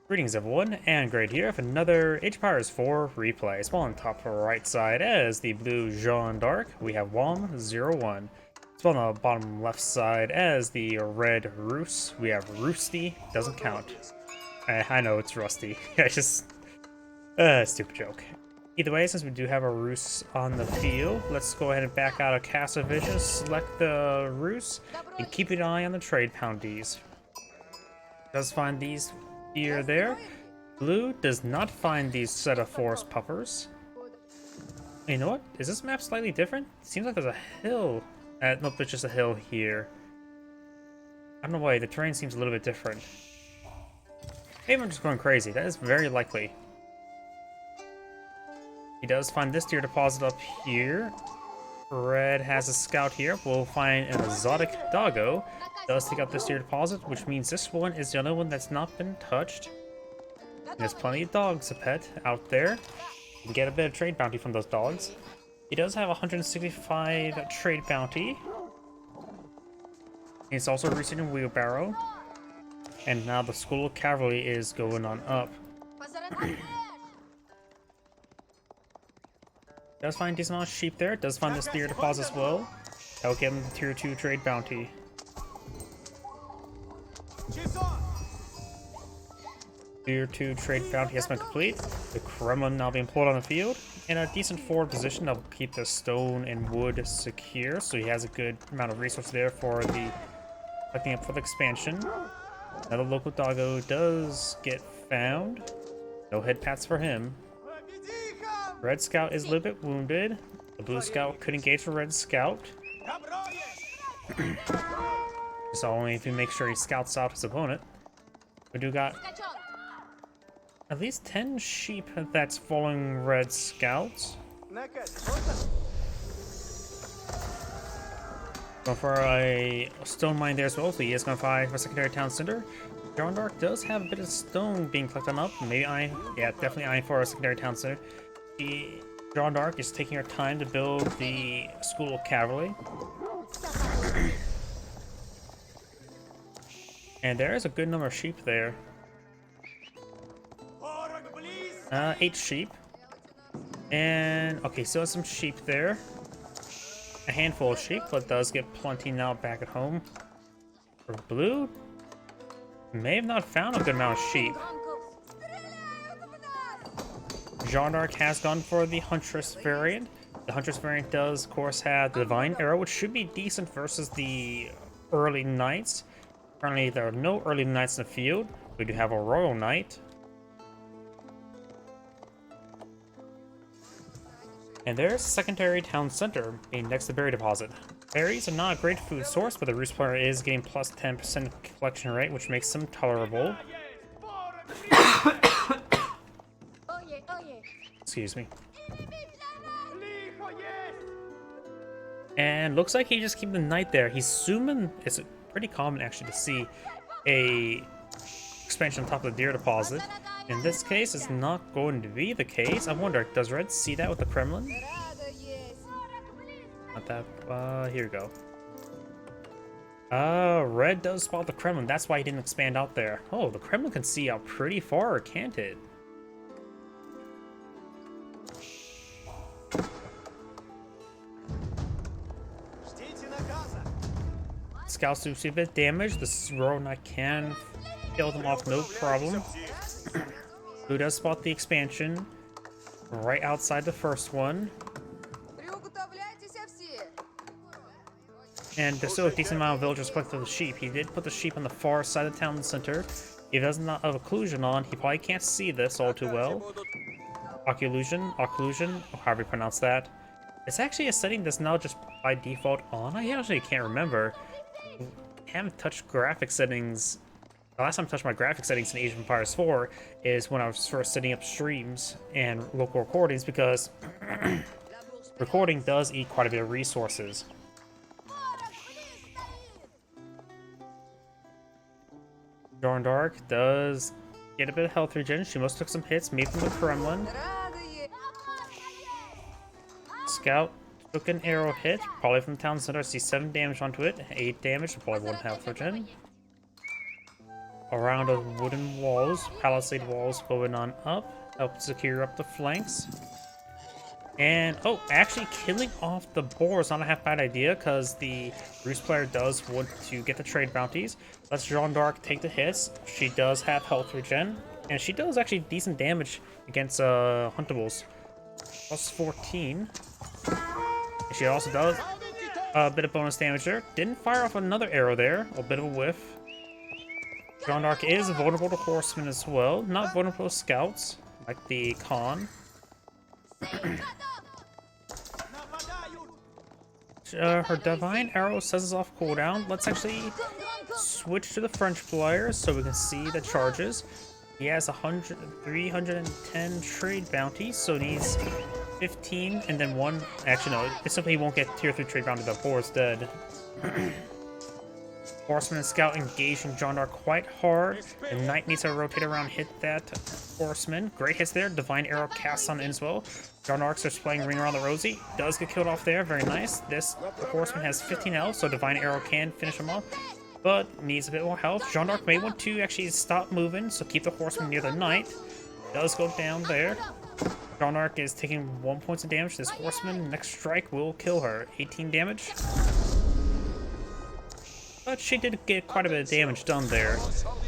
Greetings everyone, and Great here with another Age of Empires 4 replay. Small on top right side as the blue Jeanne d'Arc, we have Wam01. Small on the bottom left side as the red Roos, we have Roosty, doesn't count. I know it's Rusty, I just... stupid joke. Either way, since we do have a Roos on the field, let's go ahead and back out of Castle Vision, select the Roos, and keep an eye on the trade poundies. Does find these here there. Blue does not find these set of forest puffers. You know what? Is this map slightly different? Seems like there's a hill. Nope, it's just a hill here. I don't know why, the terrain seems a little bit different. Maybe I'm just going crazy. That is very likely. He does find this deer deposit up here. Red has a scout here. We'll find an exotic doggo. Does take out this deer deposit, which means this one is the only one that's not been touched. There's plenty of dogs a pet out there. You can get a bit of trade bounty from those dogs. He does have 165 trade bounty. He's also receiving wheelbarrow. And now the school of cavalry is going on up. Does find a decent amount of sheep there. Does find this deer deposit as well. That'll give him the tier 2 trade bounty. Tier 2 trade bounty has been complete. The Kremlin now being pulled on the field. In a decent forward position that will keep the stone and wood secure, so he has a good amount of resources there for the collecting up for the expansion. Another local doggo does get found. No head pats for him. Red Scout is a little bit wounded. The Blue Scout could engage the Red Scout. Just only if you make sure he scouts out his opponent. We do got at least 10 sheep that's following Red Scouts. Going for a stone mine there as well, so he is going to fight for secondary town center. Jeanne d'Arc does have a bit of stone being collected up. Maybe definitely eyeing for a secondary town center. Jeanne d'Arc is taking her time to build the school of cavalry. And there is a good number of sheep there. 8 sheep. And, okay, so some sheep there. A handful of sheep, but does get plenty now back at home. For blue, may have not found a good amount of sheep. Jeanne d'Arc has gone for the Huntress variant. The Huntress variant does, of course, have the Divine Arrow, which should be decent versus the early Knights. Currently, there are no early Knights in the field. We do have a Royal Knight. And there's secondary town center being next to berry deposit. Berries are not a great food source, but the Roost player is getting plus 10% collection rate, which makes them tolerable. Excuse me. And looks like he just keep the knight there. He's zooming. It's pretty common actually to see a expansion on top of the deer deposit. In this case, it's not going to be the case. I wonder, does Red see that with the Kremlin? Not that. Here we go. Red does spot the Kremlin. That's why he didn't expand out there. Oh, the Kremlin can see out pretty far, can't it? Scouts do see a bit of damage. The Royal Knight can kill them off, no problem. Who does spot the expansion right outside the first one. And there's still a decent amount of villagers collecting the sheep. He did put the sheep on the far side of the town center. He does not have occlusion on. He probably can't see this all too well. Occlusion, however you pronounce that. It's actually a setting that's now just by default on. I actually can't remember. I haven't touched graphic settings. The last time I touched my graphic settings in Age of Empires 4 is when I was first setting up streams and local recordings, because recording does eat quite a bit of resources. Jeanne d'Arc does get a bit of health regen. She must took some hits, maybe from the Kremlin. Scout took an arrow hit, probably from the town center. I see 7 damage onto it, 8 damage, probably 1 health regen. around the wooden walls, palisade walls going on up, help secure up the flanks. And, oh, actually killing off the boar is not a half bad idea, because the Roost player does want to get the trade bounties. Let's Jeanne d'Arc take the hits. She does have health regen, and she does actually decent damage against huntables. Plus 14. And she also does a bit of bonus damage there. Didn't fire off another arrow there, a bit of a whiff. Jeanne d'Arc is vulnerable to horsemen as well, not vulnerable to scouts, like the Khan. Her divine arrow says it's off cooldown. Let's actually switch to the French player so we can see the charges. He has 310 trade bounties, so needs 15 and then one. Actually, no, it's simply he won't get tier 3 trade bounty. The boar is dead. Horseman and Scout engaging Jeanne d'Arc quite hard. The Knight needs to rotate around, hit that Horseman. Great hits there. Divine Arrow casts on in as well. Jeanne d'Arc's just playing Ring Around the Rosie. Does get killed off there. Very nice. This Horseman has 15 health, so Divine Arrow can finish him off, but needs a bit more health. Jeanne d'Arc may want to actually stop moving, so keep the Horseman near the Knight. Does go down there. Jeanne d'Arc is taking 1 point of damage. This Horseman, next strike will kill her. 18 damage. But she did get quite a bit of damage done there.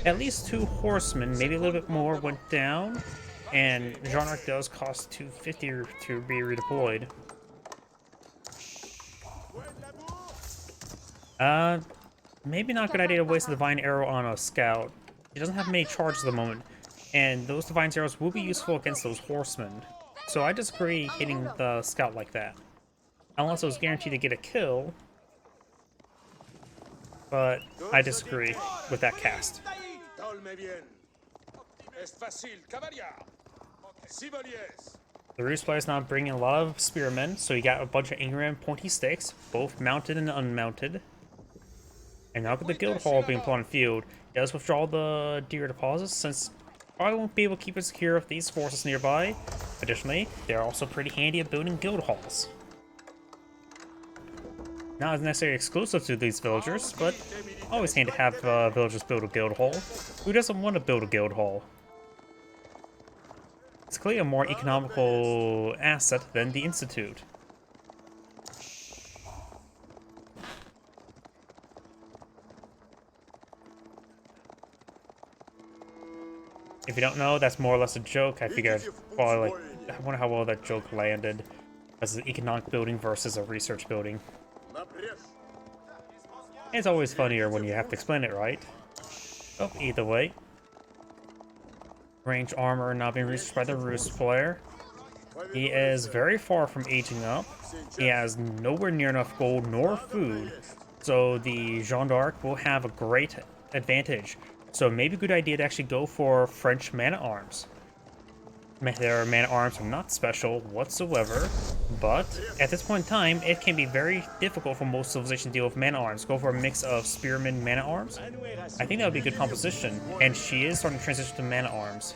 At least 2 horsemen, maybe a little bit more, went down. And Jeanne d'Arc does cost 250 to be redeployed. Maybe not a good idea to waste a Divine Arrow on a Scout. He doesn't have many charges at the moment. And those Divine Arrows will be useful against those horsemen. So I disagree hitting the Scout like that. Unless it was guaranteed to get a kill. But I disagree with that cast. The Roost player is now bringing a lot of spearmen, so you got a bunch of Ingram pointy sticks, both mounted and unmounted. And now with the guild hall being put on field, it does withdraw the deer deposits, since probably won't be able to keep it secure with these forces nearby. Additionally, they're also pretty handy at building guild halls. Not necessarily exclusive to these villagers, but always handy to have villagers build a guild hall. Who doesn't want to build a guild hall? It's clearly a more economical asset than the Institute. If you don't know, that's more or less a joke. I figured probably I wonder how well that joke landed as an economic building versus a research building. It's always funnier when you have to explain it right. Oh, either way. Range armor now being reached by the Roost player. He is very far from aging up. He has nowhere near enough gold nor food. So the Jeanne d'Arc will have a great advantage. So maybe a good idea to actually go for French man-at-arms. Their man-at-arms are not special whatsoever, but at this point in time, it can be very difficult for most civilizations to deal with man-at-arms. Go for a mix of spearmen man-at-arms. I think that would be a good composition, and she is starting to transition to man-at-arms.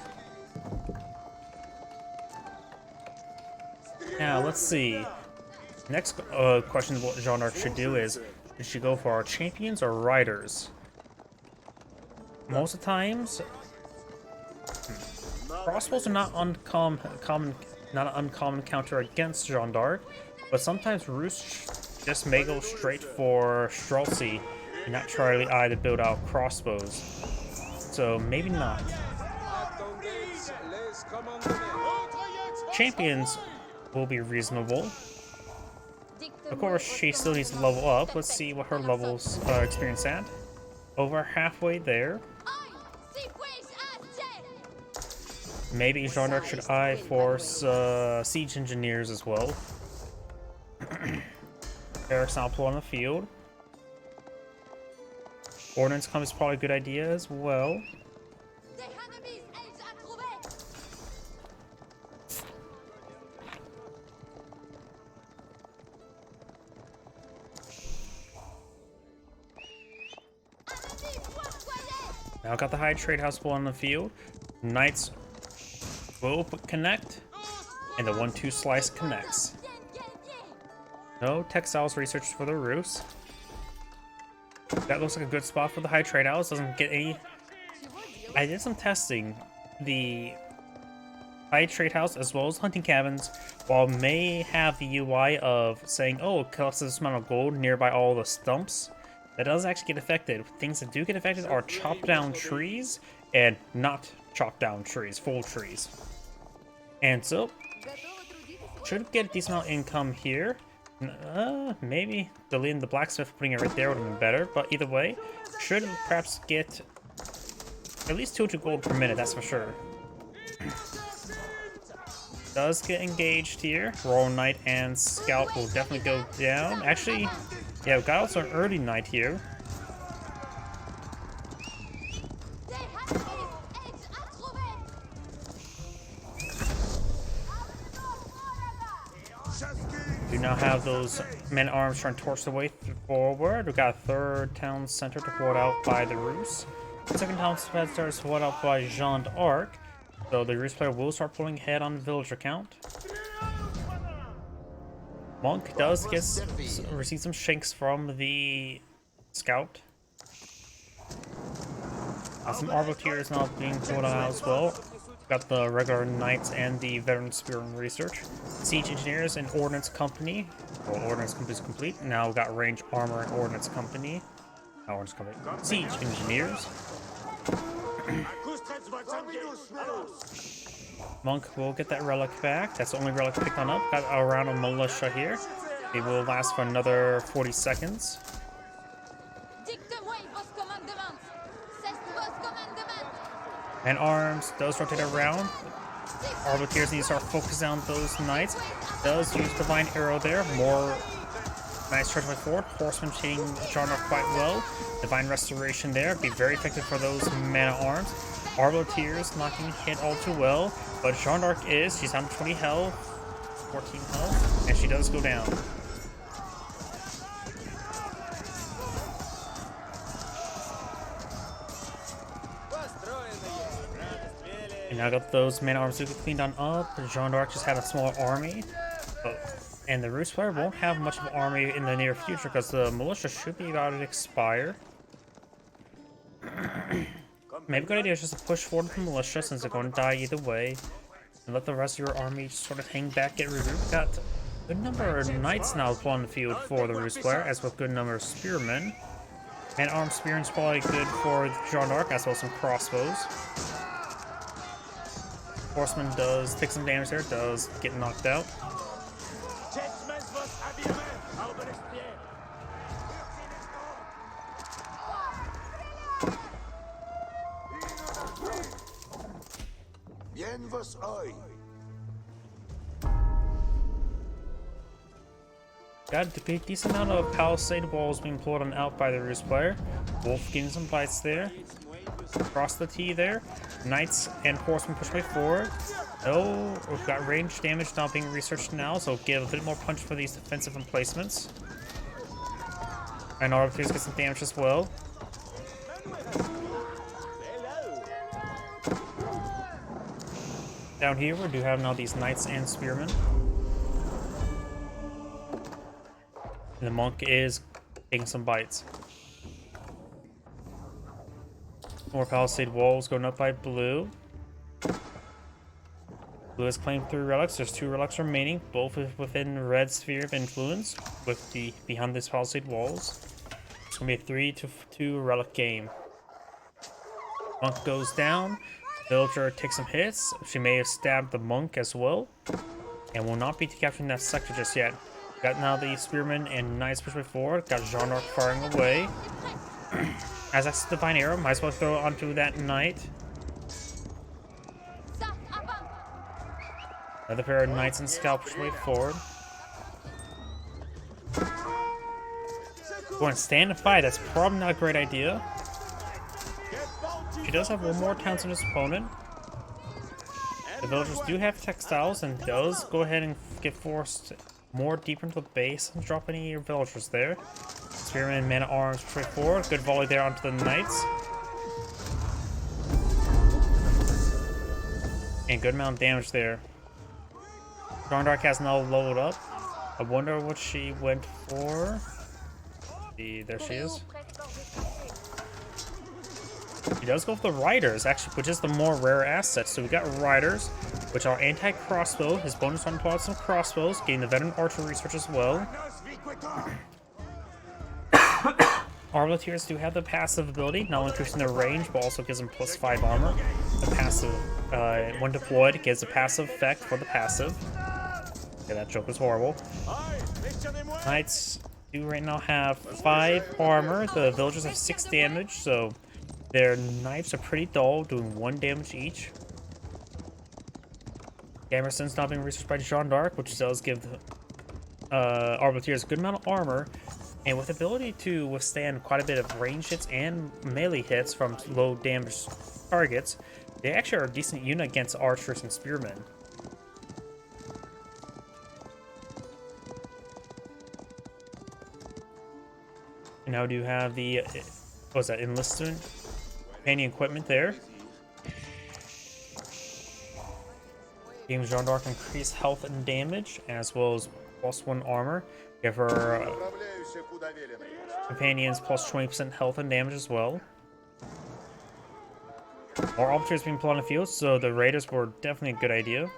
Now, let's see. Next question of what Jeanne d'Arc should do is, should she go for champions or riders? Most of the times, crossbows are not an uncommon counter against Jeanne d'Arc, but sometimes Roost just may go straight for Streltsy and not try to either build out crossbows. So maybe not. Champions will be reasonable. Of course, she still needs to level up. Let's see what her levels experience at. Over halfway there. Maybe Jeanne d'Arc should eye force siege engineers as well. Eric's now on the field. Ordnance come is probably a good idea as well. Now got the high trade house on the field. Knights will connect, and the 1-2 slice connects. No textiles research for the Roost. That looks like a good spot for the high trade house. Doesn't get any I did some testing. The high trade house as well as hunting cabins, while may have the UI of saying, oh, it collects this amount of gold nearby all the stumps, that doesn't actually get affected. Things that do get affected are chopped down trees and not chopped down trees, full trees. And so, should get a decent amount of income here. Maybe deleting the blacksmith, putting it right there would have been better, but either way, should perhaps get at least 200 gold per minute, that's for sure. Does get engaged here. Royal Knight and Scout will definitely go down. Actually, yeah, we got also an early Knight here. Do now have those men-at-arms trying to torch the way forward. We got a third town center to hold out by the Rus. Second town center is held out by Jeanne d'Arc. So the Rus player will start pulling ahead on the villager count. Monk does receive some shanks from the scout. Some arbiters now being pulled out as well. Got the regular knights and the veteran spearman research. Siege engineers and ordnance company. Well, ordnance company is complete. Now we got range armor and ordnance company. Not ordnance company. Siege engineers. Monk will get that relic back. That's the only relic picked on up. Got a round of militia here. It will last for another 40 seconds. And arms does rotate around. Arbiters need to start focusing on those knights. Does use divine arrow there. More nice charge forward. Horseman hitting Jeanne quite well. Divine restoration there. Be very effective for those men at arms. Arbiters not getting hit all too well. But Jeanne d'Arc is. She's down to 20 health. 14 health. And she does go down. And now got those men-at-arms who get cleaned on up. Jeanne d'Arc just had a small army. And the Rus player won't have much of an army in the near future because the militia should be about to expire. Maybe a good idea is just to push forward with the militia since they're going to die either way. And let the rest of your army sort of hang back, get regrouped. Got a good number of knights now on the field for the Rus player, as well as a good number of spearmen. And armed spearmen is probably good for Jeanne d'Arc, as well as some crossbows. Horseman does take some damage there, does get knocked out. Got a decent amount of palisade walls being pulled on out by the Rus player. Wolf getting some bites there. Across the T there. Knights and horsemen push way forward. Oh, we've got range damage not being researched now, so give a bit more punch for these defensive emplacements. And arbiters get some damage as well. Down here we do have now these knights and spearmen. And the monk is taking some bites. More palisade walls going up by blue. Blue has claimed 3 relics. There's 2 relics remaining, both within red sphere of influence, with the behind this palisade walls. It's gonna be a 3-2 relic game. Monk goes down. Villager takes some hits. She may have stabbed the monk as well, and will not be capturing that sector just yet. Got now the spearmen and knights push forward. Got Jeanne d'Arc firing away. As that's the divine arrow, might as well throw it onto that knight. Another pair of knights and scout push way forward. Going to stand and fight. That's probably not a great idea. She does have one more town than his opponent. The villagers do have textiles and does go ahead and get forced more deeper into the base and drop any villagers there. Spearmen and men-at-arms straight forward. Good volley there onto the knights. And good amount of damage there. Jeanne d'Arc has now loaded up. I wonder what she went for. There she is. He does go for the riders, actually, which is the more rare asset. So we got riders, which are anti-crossbow. His bonus on plots some crossbows, getting the veteran archer research as well. Arbaletiers do have the passive ability, not only increasing their range, but also gives them +5 armor. The passive, when deployed, gives a passive effect for the passive. Yeah, that joke was horrible. Knights do right now have 5 armor. The villagers have 6 damage, so their knives are pretty dull, doing 1 damage each. Gamerson's not being researched by Jeanne d'Arc, which does give Arbaletiers a good amount of armor. And with the ability to withstand quite a bit of range hits and melee hits from low damage targets, they actually are a decent unit against archers and spearmen. And now do you have the, what was that, enlistment companion equipment there. Giving Jeanne d'Arc increased health and damage, as well as +1 armor. Give her companions plus 20% health and damage as well. More archers being put on the field, so the raiders were definitely a good idea.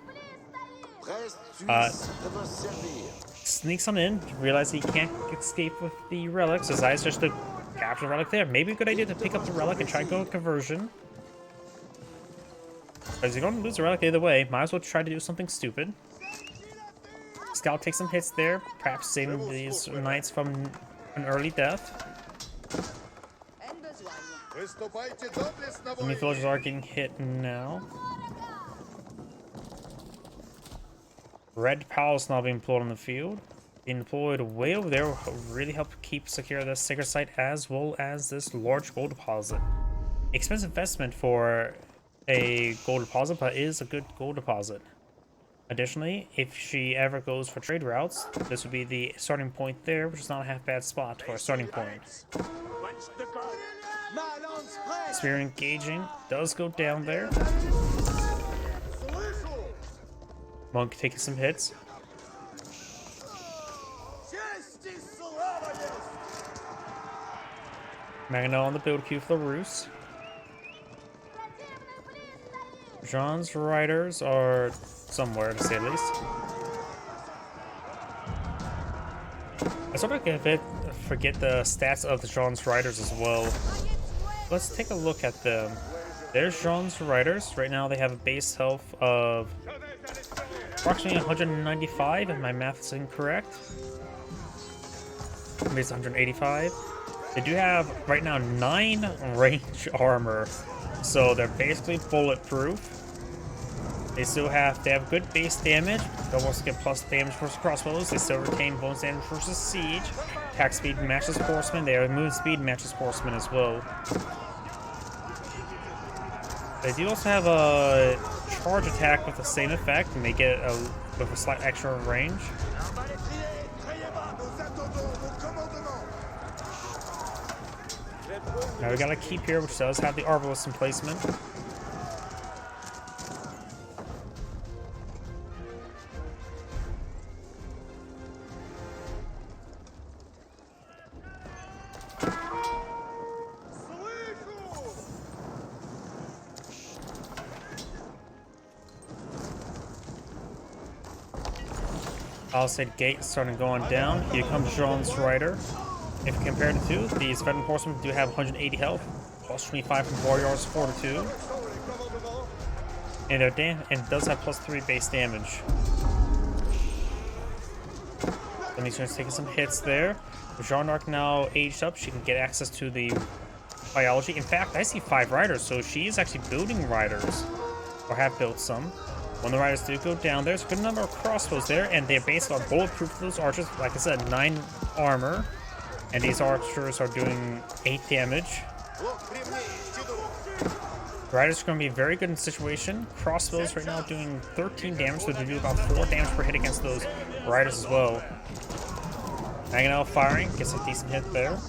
Sneaks on in, realize he can't escape with the relic, so decides just to capture the relic there. Maybe a good idea to pick up the relic and try and go with conversion. Because you're going to lose the relic either way, might as well try to do something stupid. Scout takes some hits there, perhaps saving these knights from an early death. The villagers are getting hit now. Red palace now being pulled on the field. Being deployed way over there will really help keep secure the sacred site, as well as this large gold deposit. Expensive investment for a gold deposit, but it is a good gold deposit. Additionally, if she ever goes for trade routes, this would be the starting point there, which is not a half bad spot for a starting point. Spear engaging does go down there. Monk taking some hits. Magno on the build queue for the Roos. Jeanne's riders are somewhere, to say the least. I sort of forget the stats of the Jeanne's riders as well. Let's take a look at them. There's Jeanne's riders. Right now they have a base health of approximately 195, if my math is incorrect. Maybe it's 185. They do have, right now, 9 range armor. So they're basically bulletproof. They have good base damage. They'll also get plus damage versus crossbows. They still retain bonus damage versus siege. Attack speed matches horsemen. Their move speed matches horsemen as well. They do also have a charge attack with the same effect, and they get with a slight extra range. Now we got a keep here, which does have the arbalist in placement. Palisade gate starting going down. Here comes Jeanne's rider. If compared to 2, these veteran horsemen do have 180 health, plus 25 from warriors, fortitude, and it does have plus 3 base damage. And these units taking some hits there. Jeanne d'Arc now aged up. She can get access to the biology. In fact, I see 5 riders, so she is actually building riders, or have built some. When the riders do go down, there's a good number of crossbows there, and they're basically bulletproof for those archers. Like I said, 9 armor, and these archers are doing 8 damage. The riders are going to be very good in the situation. Crossbows right now doing 13 damage, so they do about 4 damage per hit against those riders as well. Maganel firing, gets a decent hit there.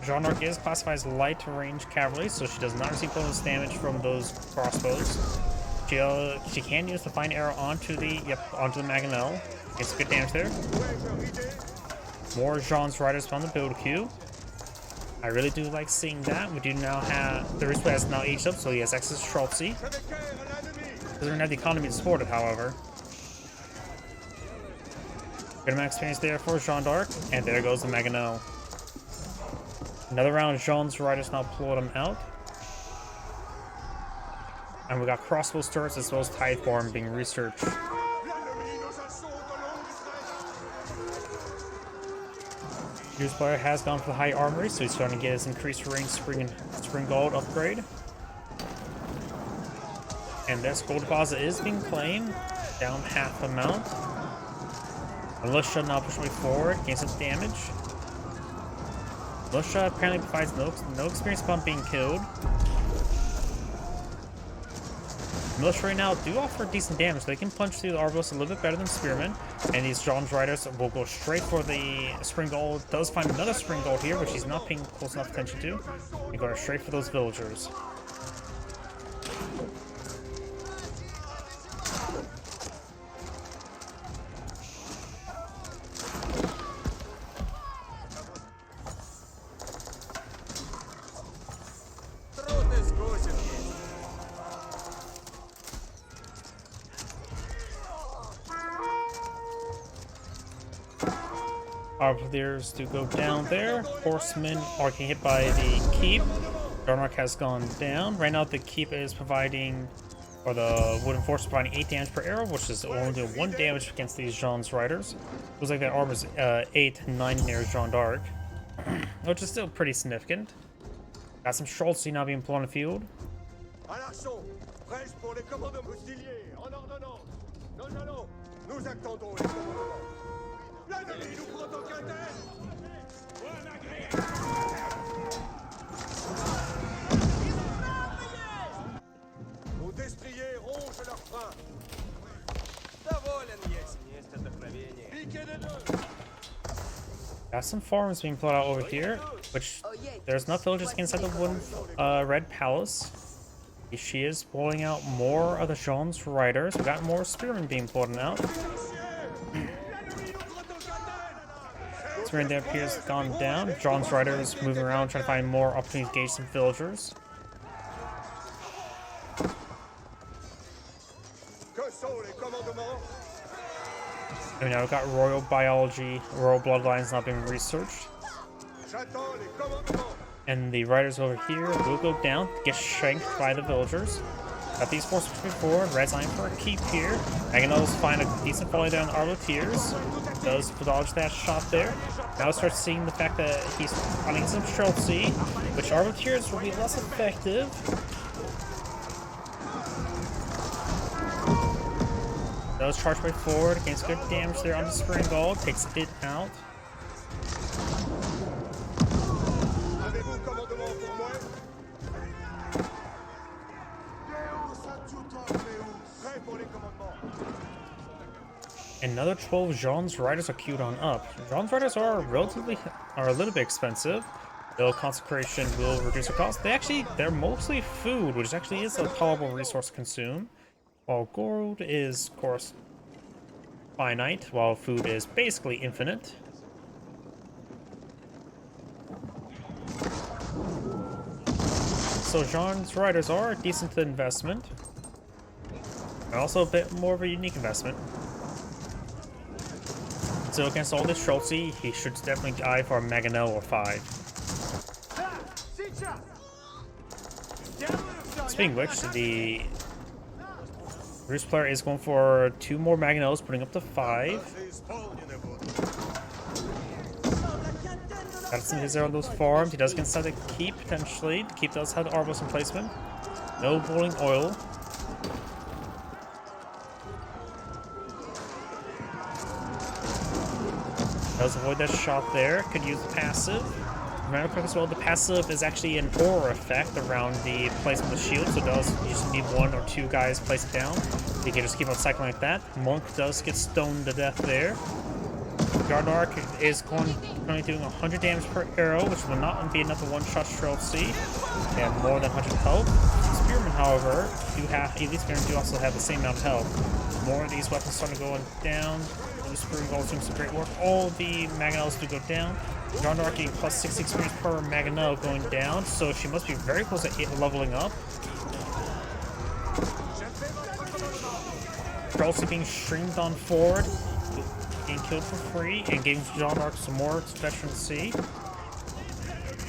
Jeanne d'Arc is classified as light range cavalry, so she does not receive bonus damage from those crossbows. She can use the fine arrow onto the Maganel. Gets good damage there. More Jeanne's Riders on the build queue. I really do like seeing that. We do now have... The Replay has now aged up, so he has access to Schultzy. Doesn't have the economy to support it, however. Good amount of experience there for Jeanne d'Arc, and there goes the Magano. Another round of Jeanne's Riders now pull them out. And we got crossbow turrets as well as Tide Form being researched. Hughes player has gone for the high armory, so he's starting to get his increased range spring gold upgrade. And this gold deposit is being claimed, down half amount. Militia now push me forward, gain some damage. Militia apparently provides no experience upon being killed. Militia right now do offer decent damage. They can punch through the Arbos a little bit better than Spearmen. And these Jeanne's Riders will go straight for the Spring Gold. Does find another Spring Gold here, which he's not paying close enough attention to. He goes straight for those villagers. Arbaletiers do go down there. Horsemen are getting hit by the keep. Darmark has gone down. Right now the keep is providing, or the wooden force is providing 8 damage per arrow, which is only doing 1 damage against these Jeanne's Riders. Looks like that armor's 8, 9 near Jeanne d'Arc, which is still pretty significant. Got some Schultzy now being pulled on the field. Got some farms being pulled out over here, which there's enough villagers inside the wooden red palace. She is pulling out more of the Jeanne's Riders. We got more spearmen being pulled out. Spearman there appears gone down. Jeanne's Riders moving around trying to find more opportunities to engage some villagers. And now we've got royal biology, royal bloodlines not being researched. And the riders over here will go down, get shanked by the villagers. Got these forces pushing forward, Red's eyeing for a keep here. Agano's find a decent volley down Arbaletiers. Does dodge that shot there. Now starts seeing the fact that he's running some Schultzy, which Arbaletiers will be less effective. Does charge way forward, gains good damage there on the Spring Gold, takes it out. Another 12 Jeanne's Riders are queued on up. Jeanne's Riders are a little bit expensive. Though consecration will reduce their cost. They're mostly food, which actually is a tolerable resource to consume. While gold is, of course, finite, while food is basically infinite. So Jeanne's Riders are a decent investment. And also a bit more of a unique investment. So against all this Schultzy, he should definitely eye for a Magano or 5. Speaking of which, the Roost player is going for 2 more Maganos, putting up to 5. Got some his on those farms. He does get inside the keep potentially. The keep does have the Arbos in placement. No boiling oil. Does avoid that shot there. Could use the passive. Remember quick as well, the passive is actually an aura effect around the placement of the shield, so you just need 1 or 2 guys place it down. You can just keep on cycling like that. Monk does get stoned to death there. Jeanne d'Arc is currently doing 100 damage per arrow, which will not be enough to one-shot Streltsy. They have more than 100 health. Spearmen, however, elite spearmen do also have the same amount of health. More of these weapons starting going down. The Spearman Gold doing some great work. All the Mangonels do go down. Jeanne d'Arc getting plus 6 experience per Mangonel going down, so she must be very close to leveling up. Streltsy being streamed on forward, being killed for free, and giving Jeanne d'Arc some more veterancy.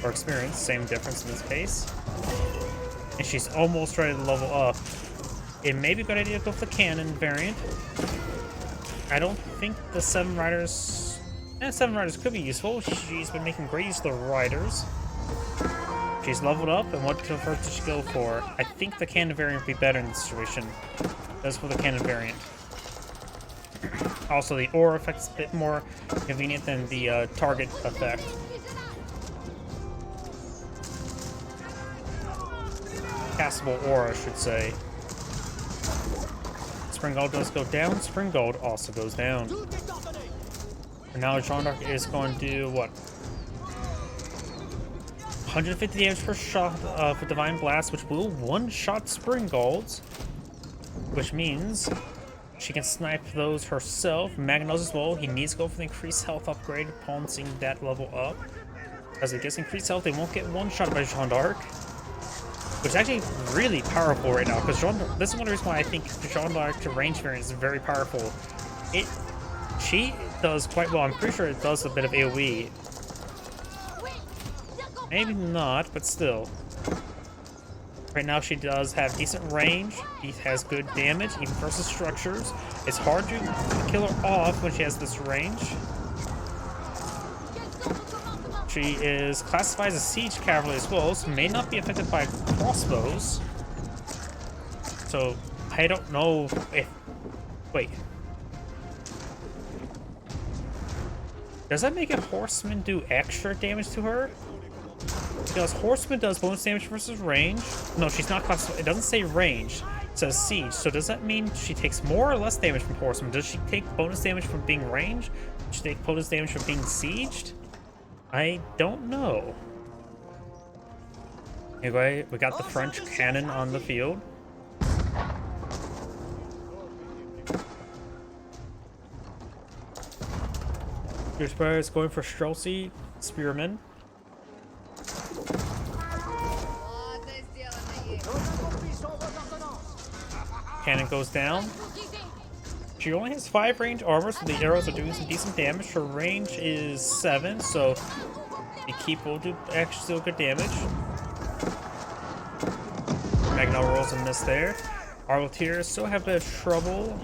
Or experience, same difference in this case. And she's almost ready to level up. It may be a good idea to go for the cannon variant. I don't think the 7 riders... 7 riders could be useful. She's been making great use of the riders. She's leveled up, and what first did she go for? I think the cannon variant would be better in this situation. That's for the cannon variant. Also, the aura effect is a bit more convenient than the target effect. Castable aura, I should say. Spring Gold does go down. Spring Gold also goes down. And now Jeanne d'Arc is going to do what? 150 damage per shot for Divine Blast, which will one-shot Spring Golds. Which means she can snipe those herself. Mangonels as well. He needs to go for the increased health upgrade upon seeing that level up. As it gets increased health, they won't get one-shot by Jeanne d'Arc. Which is actually really powerful right now, because this is one of the reasons why I think Jeanne d'Arc's range variant is very powerful. She does quite well. I'm pretty sure it does a bit of AoE. Maybe not, but still. Right now she does have decent range. She has good damage, even versus structures. It's hard to kill her off when she has this range. She is classified as a siege cavalry as well, so may not be affected by crossbows. So I don't know if... Wait. Does that make a horseman do extra damage to her? Because horseman does bonus damage versus range. No, she's not classified. It doesn't say range. It says siege. So does that mean she takes more or less damage from horseman? Does she take bonus damage from being ranged? Does she take bonus damage from being sieged? I don't know. Anyway, we got the French cannon on the field. Your Spire is going for Streltsy, Spearman. Cannon goes down. She only has 5 range armor, so the arrows are doing some decent damage. Her range is 7, so the keep will do actually still good damage. Magno rolls a miss there. Arbaletiers still have a bit of trouble.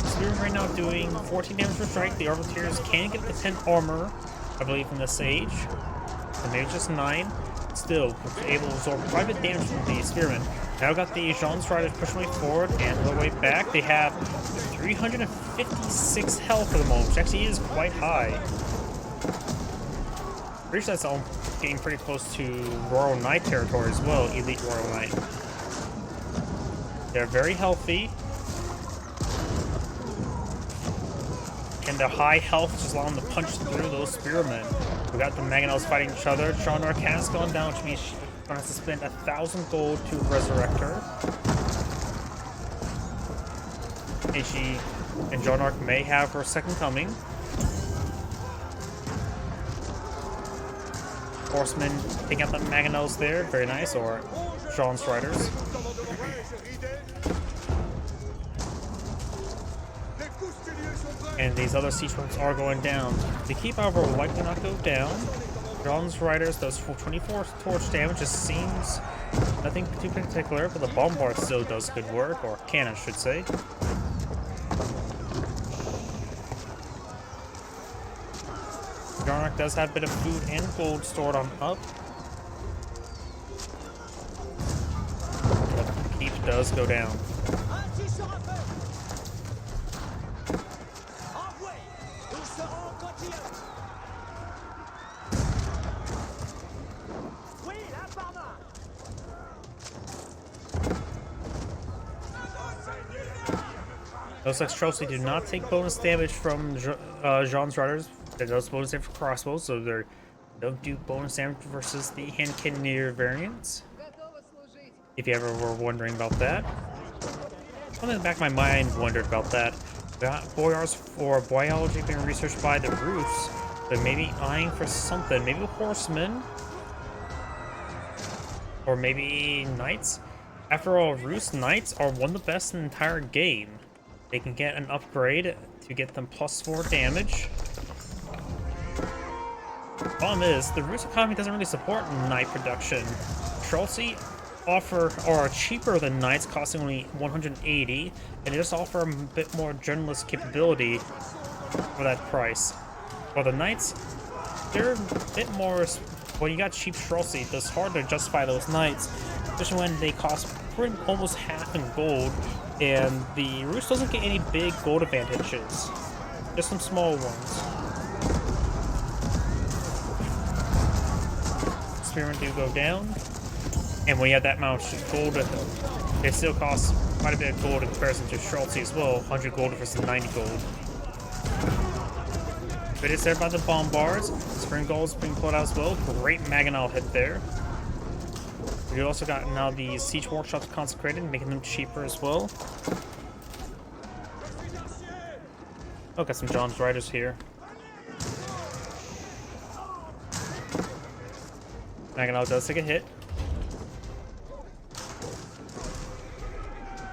Spearman right now doing 14 damage per strike. The Arbaletiers can get the 10 armor, I believe, from the Sage. And maybe just 9. Still, able to absorb quite a bit damage from the Spearman. Now got the Jeanne's riders pushing way forward and on the way back. They have 356 health for the moment, which actually is quite high. Pretty sure that's all getting pretty close to Royal Knight territory as well, Elite Royal Knight. They're very healthy. And their high health just allow them to punch through those spearmen. We got the Mangonels fighting each other. Jeanne d'Arc has gone down, which means she's gonna have to spend 1,000 gold to resurrect her. And she and Jeanne d'Arc may have her second coming. Horsemen taking out the Mangonels there, very nice, or Jeanne's riders. And these other siege troops are going down. The keep, however, will likely not go down. Jeanne's riders does 24 torch damage. It seems nothing too particular, but the bombard still does good work, or cannon, I should say. Jeanne d'Arc does have a bit of food and gold stored on up. But the keep does go down. Those extras do not take bonus damage from Jeanne's riders. It does bonus damage for crossbows, so they don't do bonus damage versus the hand cannoneer variants. If you ever were wondering about that. Something in the back of my mind wondered about that. Boyars for biology being researched by the Rus, but maybe eyeing for something. Maybe horsemen? Or maybe knights? After all, Rus knights are one of the best in the entire game. They can get an upgrade to get them +4 damage. Problem is, the Rus economy doesn't really support knight production. Chelsea are cheaper than knights, costing only 180, and they just offer a bit more generalist capability for that price. While the knights, they're a bit more. When you got cheap Chelsea, it's hard to justify those knights, especially when they cost almost half in gold, and the Rus doesn't get any big gold advantages, just some small ones. Spearmen do go down. And when you have that amount of gold, it still costs quite a bit of gold in comparison to Chelsea as well. 100 gold versus 90 gold. But it's there by the bombards. Spring gold's being pulled out as well. Great Maginal hit there. We also got now the siege workshops consecrated, making them cheaper as well. Oh, got some Jeanne's riders here. Maginal does take a hit.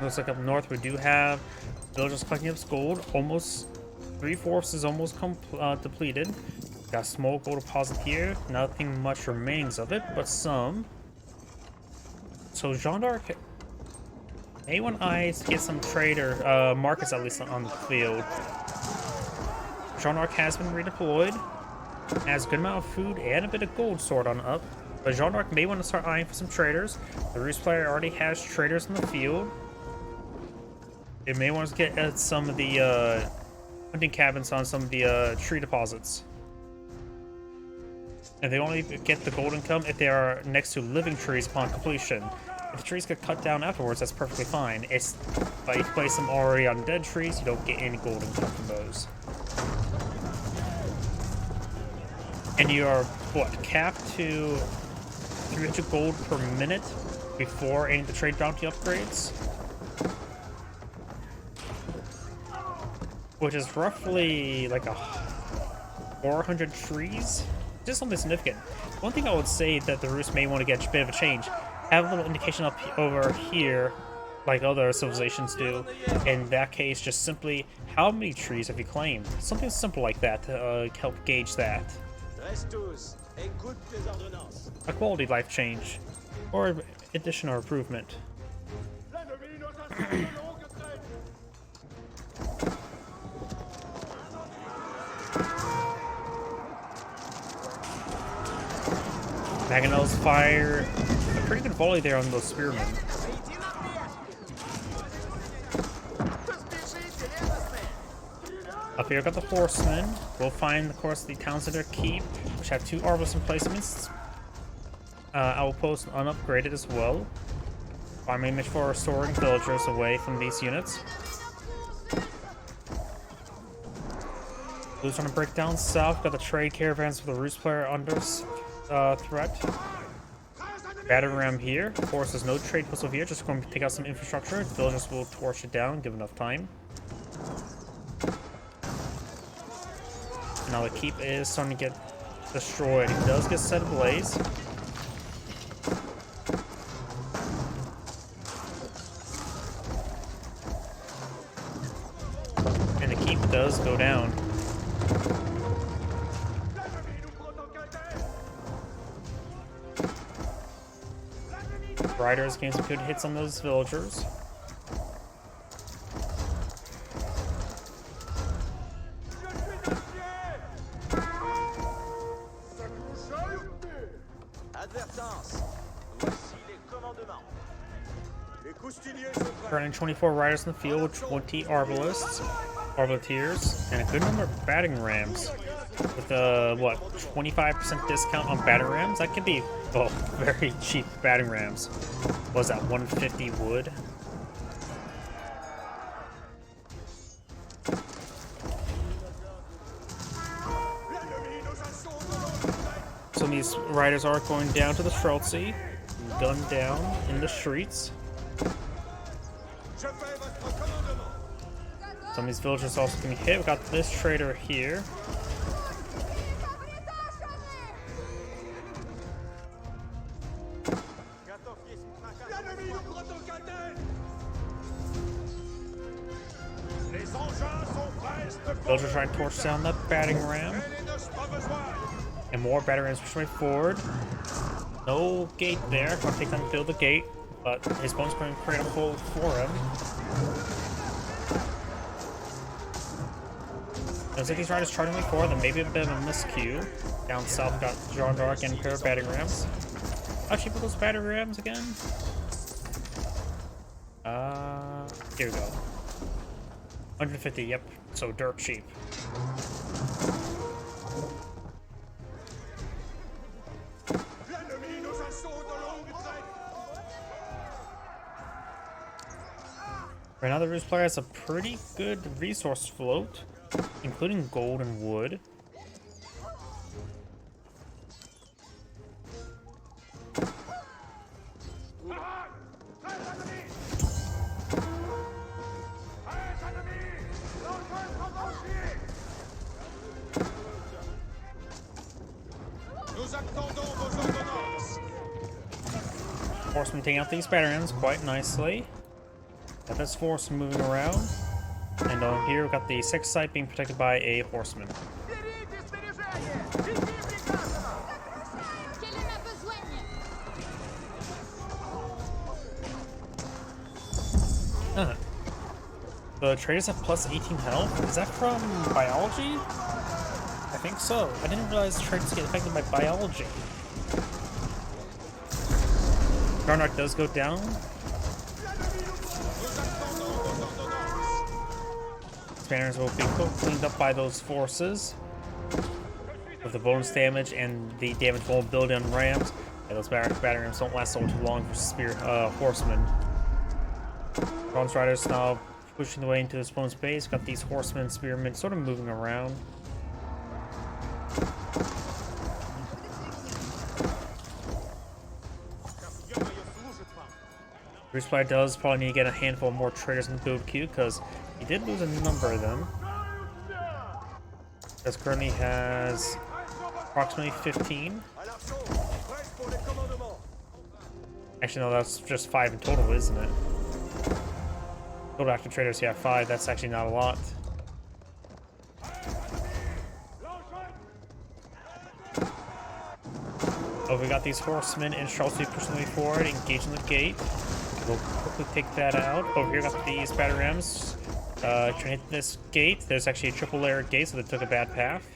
Looks like up north we do have villagers collecting up gold. Almost 3/4 is almost depleted. Got a small gold deposit here. Nothing much remains of it, but some. So Jeanne d'Arc may want eyes to get some trader markets at least on the field. Jeanne d'Arc has been redeployed. Has a good amount of food and a bit of gold stored on up. But Jeanne d'Arc may want to start eyeing for some traders. The Rus player already has traders in the field. It may want to get at some of the hunting cabins on some of the tree deposits. And they only get the gold income if they are next to living trees upon completion. If the trees get cut down afterwards, that's perfectly fine. It's if you place them already on dead trees, you don't get any gold income from those. And you are, what, capped to 300 gold per minute before any of the trade bounty upgrades? Which is roughly like 400 trees. Just something significant. One thing I would say that the Rus may want to get a bit of a change. Have a little indication up over here, like other civilizations do. In that case, just simply, how many trees have you claimed? Something simple like that to help gauge that. A quality of life change, or addition or improvement. Maginals fire a pretty good volley there on those spearmen. Up here, got the horsemen. We'll find, of course, the town center keep, which have 2 arbalist emplacements. Outposts unupgraded as well. Farming image for restoring villagers away from these units. Blues trying to break down south. Got the trade caravans for the Rus player under threat. Battering ram here. Of course, there's no trade post over here. Just going to take out some infrastructure. Villagers will torch it down, give enough time. Now the keep is starting to get destroyed. It does get set ablaze. And the keep does go down. Riders getting some good hits on those villagers. Running 24 riders in the field with 20 arbalists, arbaleteers, and a good number of battering rams. With what, 25% discount on battering rams? That could be, well, very cheap battering rams. What was that, 150 wood? riders are going down to the Streltsy, gunned down in the streets. Some of these villagers also can be hit. We got this trader here. Villagers trying to torch down the battering ram. And more battering rams pushing forward. No gate there. Gonna take time to build the gate, but his opponent's going to create a hole for him. Looks like these riders charging way forward, then maybe a bit of a miscue. Down south, got Jeanne d'Arc and a pair of battering rams. How cheap are those battering rams again? Here we go. 150, yep. So dirt cheap. Right now, the Roost player has a pretty good resource float, including gold and wood. Horseman taking out these batterings quite nicely. Got this force moving around. And on here we've got the sixth site being protected by a horseman. The traders have plus 18 health. Is that from biology? I think so. I didn't realize traders get affected by biology. Jeanne d'Arc does go down. Spanners will be cleaned up by those forces. With the bonus damage and the damage vulnerability on rams. Yeah, those battering rams don't last so too long for horsemen. Bronze riders now pushing the way into his opponent's base. Got these horsemen, spearmen sort of moving around. Bruce Player does probably need to get a handful more traders in the build queue because he did lose a number of them. This currently has approximately 15. Actually, no, that's just 5 in total, isn't it? Total active traders, yeah, 5. That's actually not a lot. Oh, we got these horsemen and Streltsy pushing the way forward, engaging the gate. We'll quickly take that out. Over here, got these batter rams trying to hit this gate. There's actually a triple layer gate, so they took a bad path.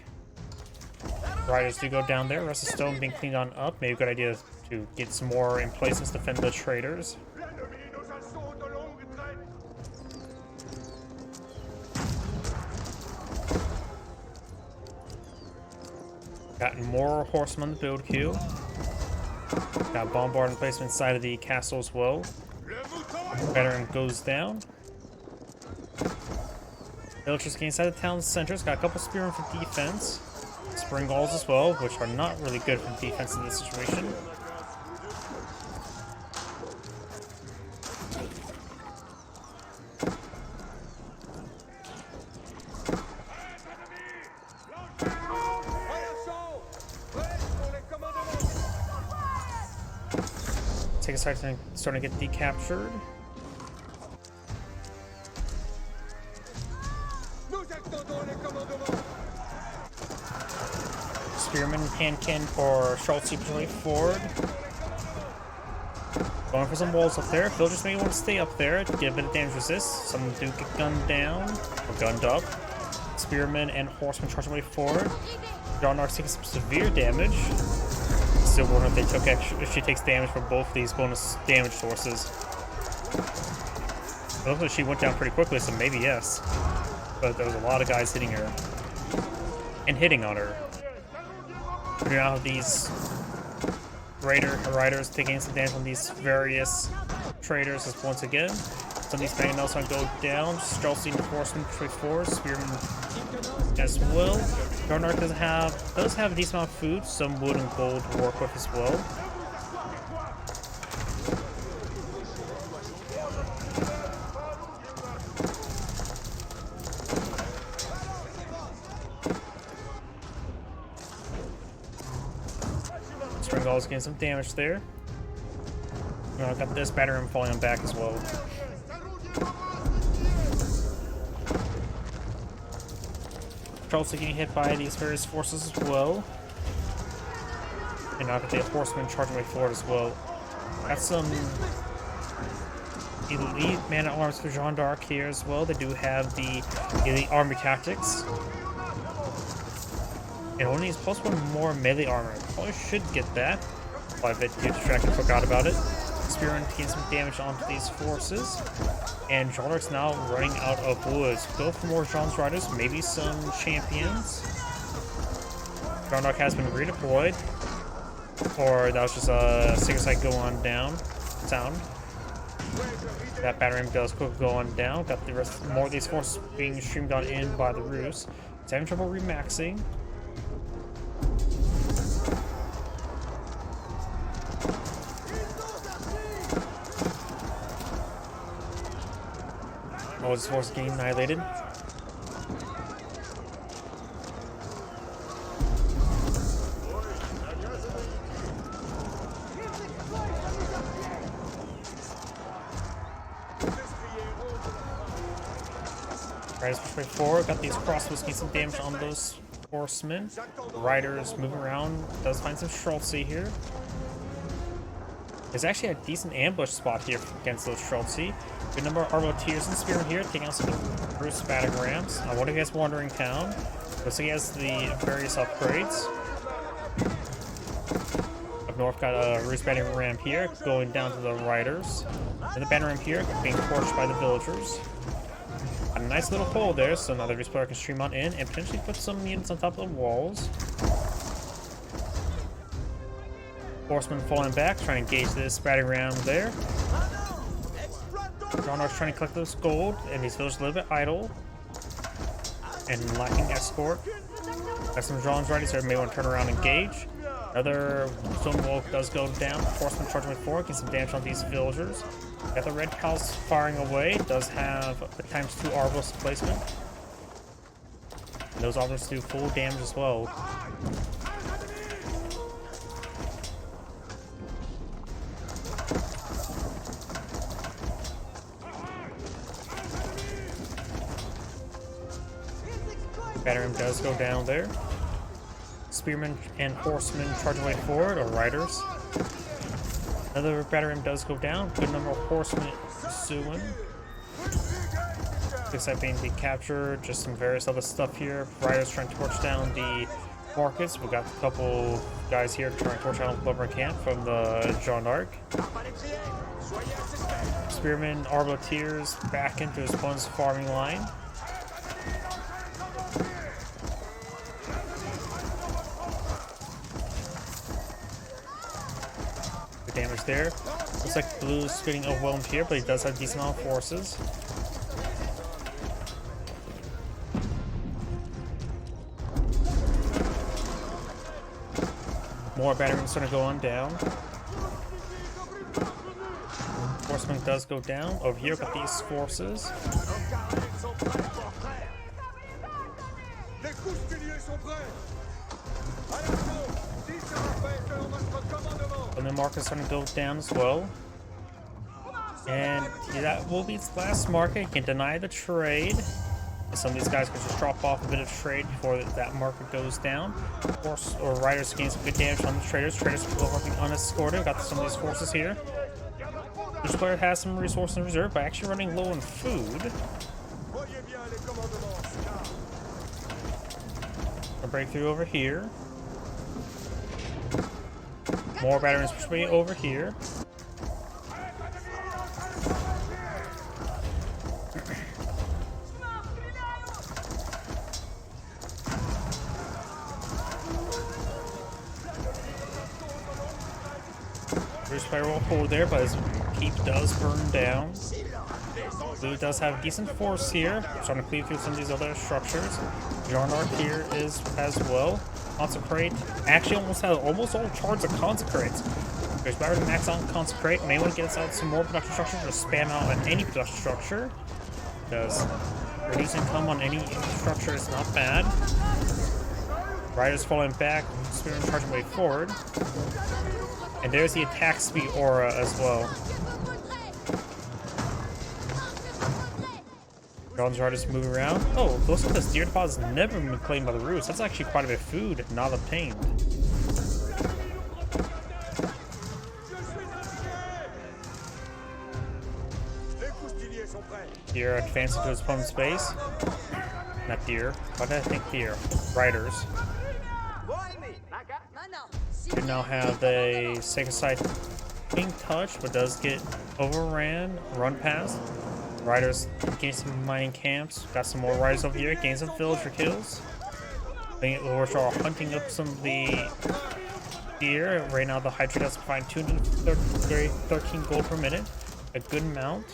Riders do go down there. Rest of stone being cleaned on up. Maybe a good idea to get some more in place and defend the traders. Got more horsemen on the build queue. Got bombard in placement inside of the castle as well. Veteran goes down. Villagers get inside the town centers. Got a couple spearmen for defense. Spring balls as well, which are not really good for defense in this situation. Take a second, starting to get decaptured. Spearman can for Streltsy pushing forward. Going for some walls up there. Villagers may want to stay up there to get a bit of damage resist. Some do get gunned down or gunned up. Spearmen and horsemen charging way forward. Jeanne d'Arc taking some severe damage. Still wondering if she takes damage from both these bonus damage sources. It looks like she went down pretty quickly, so maybe yes. But there was a lot of guys hitting her. And hitting on her. We now have these riders taking some damage on these various traders once again. Some of these bangers are go down. Streltsy Enforcement 24, Spearman as well. Darnark does have a decent amount of food, some wood and gold to work with as well. Stringall's getting some damage there. I've got this batter ram falling on back as well. Charles getting hit by these various forces as well. And now I've got the horseman charging way forward as well. Got some elite man-at-arms for Jeanne d'Arc here as well. They do have the elite army tactics. And only needs plus one more melee armor. Probably should get that. But I bet you distracted, forgot about it. Spearman taking some damage onto these forces. And Jeanne d'Arc's now running out of woods. Go for more Jeanne's riders, maybe some champions. Jeanne d'Arc has been redeployed. Or that was just a single side go on down sound. That battering does quick go on down. Got the rest more of these forces being streamed on in by the Rus. It's having trouble remaxing. Oh, his force getting annihilated. Riders push way forward. Got these crossbows getting some damage on those horsemen. Riders moving around. Does find some Streltsy here. There's actually a decent ambush spot here against those Streltsy. Good number of Arbaletiers and Spearmen here, taking out some Rus battering rams. I wonder if he has Wandering Town. Looks like he has the various upgrades. Up north, got a Rus battering ram here, going down to the riders. And the battering ram here, being torched by the villagers. A nice little hole there, so now the Rus player can stream on in and potentially put some units on top of the walls. Horseman falling back, trying to engage this battering ram there. Jeanne d'Arc's trying to collect this gold, and these villagers a little bit idle and lacking escort. Got some Jeanne's riders there, may want to turn around and engage. Another stone wall does go down. Horseman charging with forward, getting some damage on these villagers. Got the red cows firing away. Does have the ×2 Arbalest placement. And those Arbalists do full damage as well. Battering does go down there. Spearmen and horsemen charging way forward, or riders. Another battering does go down. Good number of horsemen pursuing. Looks like being decaptured. Just some various other stuff here. Riders trying to torch down the markets. We got a couple guys here trying to torch down Blubber Camp from the Jeanne d'Arc. Spearmen, Arbaletiers back into his opponent's farming line. Damage there. Looks like Blue's getting overwhelmed here, but he does have a decent amount of forces. More batteries starting to go on down. Horseman does go down. Over here, got these forces. And the market's starting to go down as well. And that will be its last market. You can deny the trade. Some of these guys can just drop off a bit of trade before that market goes down. Horse or riders gain some good damage on the traders. Traders are still working unescorted. Got some of these forces here. This player has some resources in reserve, but actually running low on food. A breakthrough over here. More batteries pushing over here. First player will hold there, but his keep does burn down. Blue does have a decent force here, trying to cleave through some of these other structures. Jeanne here is as well. Consecrate actually almost has almost all charge of consecrates. There's better to max on consecrate. May want to get us out some more production structures or spam out on any production structure, because reducing income on any structure is not bad. Riders falling back, Spirit charging way forward. And there's the attack speed aura as well. Jeanne's riders move around. Oh, looks like this deer deposit has never been claimed by the roost. That's actually quite a bit of food not obtained. Deer advancing to his opponent's base. Not deer. Why did I think deer? Riders. We now have a Sacred Site being touched, but does get overran, run past. Riders gain some mining camps. Got some more riders over here. Gain some villager kills. I think Lords are hunting up some of the deer. Right now, the Hydra does provide 213 gold per minute. A good amount.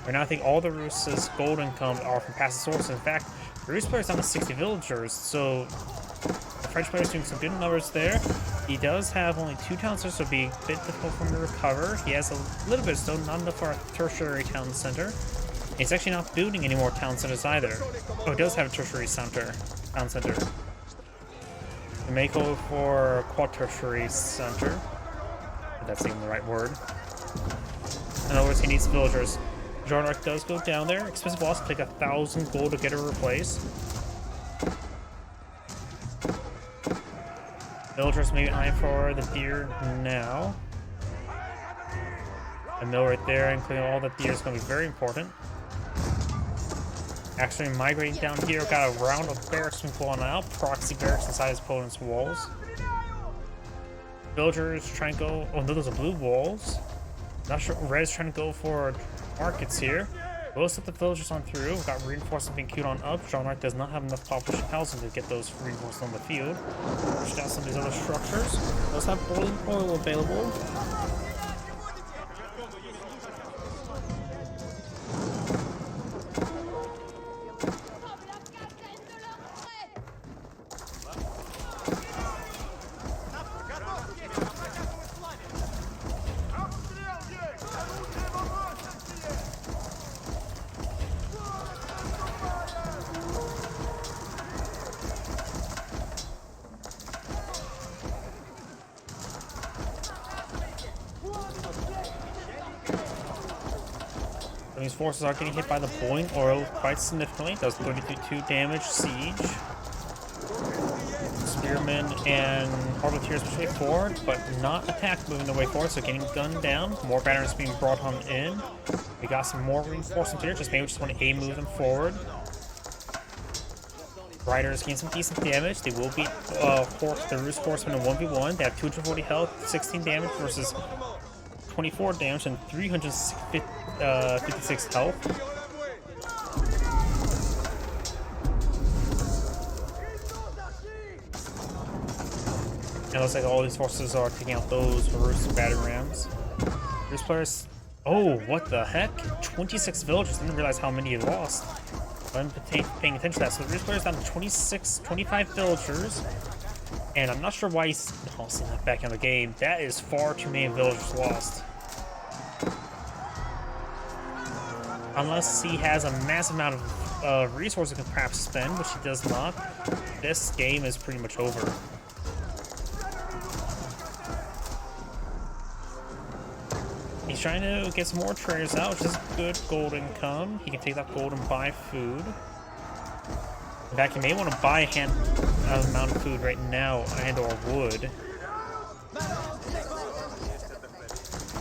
Right now, I think all the Roost's gold income are from passive sources. In fact, the Roost player is down to 60 villagers, so the French player is doing some good numbers there. He does have only 2 town centers, so it'll be a bit difficult for him to recover. He has a little bit still, not enough for a tertiary town center. He's actually not building any more town centers either. Oh, he does have a tertiary town center. He may go for a quad-tertiary center, if that's even the right word. In other words, he needs villagers. Jeanne does go down there. Expensive loss, take 1,000 gold to get her replaced. Villagers maybe eyeing for the deer now. A mill right there, including all the deer, is going to be very important. Actually, migrating down here, got a round of barracks from falling out. Proxy barracks inside his opponent's walls. Villagers trying to go. Oh no, those are blue walls. Not sure. Red is trying to go for markets here. Most of the villagers on through. Got reinforcements being queued on up. Jeanne does not have enough population housing to get those reinforcements on the field. Pushed out some of these other structures. Does have boiling oil available. These forces are getting hit by the boiling oil quite significantly. Does 32 damage, siege. Spearmen and Arbiteers pushing forward, but not attack moving their way forward, so getting gunned down. More batteries being brought on in. We got some more reinforcements here, maybe we just want to A move them forward. Riders gain some decent damage. They will beat the Roost Horsemen in 1v1. They have 240 health, 16 damage versus 24 damage and 356 health. It looks like all these forces are taking out those Roost battery rams. Roost players. Oh, what the heck? 26 villagers. Didn't realize how many he lost. I'm paying attention to that. So the Roost players down to 25 villagers. And I'm not sure why he's seeing that back in the game. That is far too many villagers lost. Unless he has a massive amount of resources he can perhaps spend, which he does not, this game is pretty much over. He's trying to get some more traders out, which is good gold income. He can take that gold and buy food. In fact, he may want to buy a amount of food right now and or wood.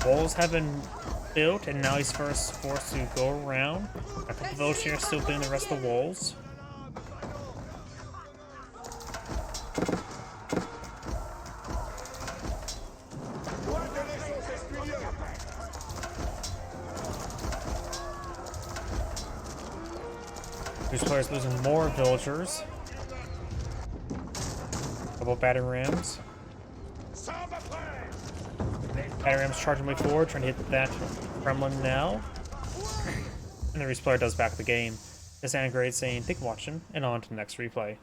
Walls have been built, and now he's forced to go around. A couple of those here are still building the rest of the walls. These players losing more villagers. Couple battery rams. Battery rams charging way forward, trying to hit that Kremlin now. and the replayer does back the game. This and grade saying thank you for watching, and on to the next replay.